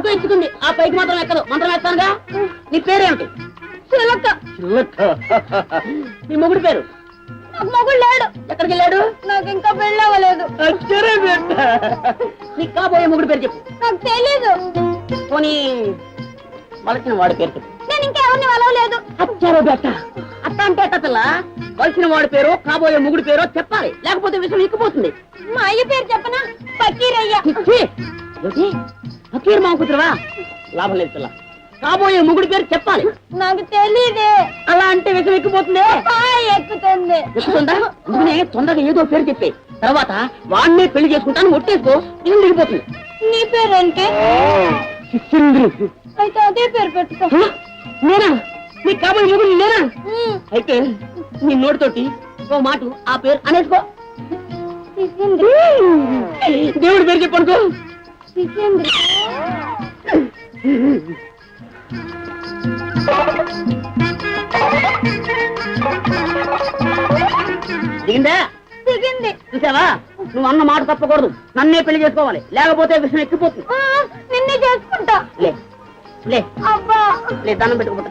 వరకు ఎక్కుతుంది, ఆ పైకి మాత్రం ఎక్కదు. మంత్రం వేస్తానుగా. నీ పేరేమిటి? చిలక. చిలక. నీ మొగుడు పేరు? నాకు మొగుడు లేడు. ఎక్కడికి వెళ్ళాడు? నాకు ఇంకా పెళ్ళి అవ్వలేదు. నీకు కాబోయే మొగుడు పేరు చెప్పు. నాకు తెలీదు. పోనీ వలసిన వాడి పేరు చెప్పు. నేను ఇంకా ఎవరిని వలవలేదు. అచ్చారో బెట్ట. అట్ట అంటే అట్టల వలసిన వాడి పేరు కాబోయే మొగుడు పేరు చెప్పాలి, లేకపోతే విషయం ఎక్కిపోతుంది. మా అయ్య పేరు చెప్పనా? ఫకీరయ్య. ఫకీర్ మా కూతురువా? లాభం లేదు పిల్ల. కాబోయే మొగుడు పేరు చెప్పాలి. నాకు తెలీదే. అలా అంటే విషయం ఎక్కిపోతుంది. ఎక్కుతుంది. ఎక్కుతుందా? తొందరగా ఏదో పేరు చెప్పే, తర్వాత వాడినే పెళ్లి చేసుకుంటాను ఒట్టేసుకో, ఇది దిగిపోతుంది. నీ పేరేంటి? అయితే అదే పేరు పెట్టుకో. నేనా? నీ కాబోయే మొగుడు నేనా? అయితే నీ నోటితోటి ఓ మాట ఆ పేరు అనేసుకో. దేవుడి పేరు చెప్పనుకో. దిగిందా? దిగింది. చూసావా, నువ్వు అన్న మాట తప్పకూడదు. నన్నే పెళ్లి చేసుకోవాలి, లేకపోతే విషయం ఎక్కిపోతుంది. నిన్నే చేసుకుంటా. లే లే అబ్బా, లే దండం పెట్టుకుంటా.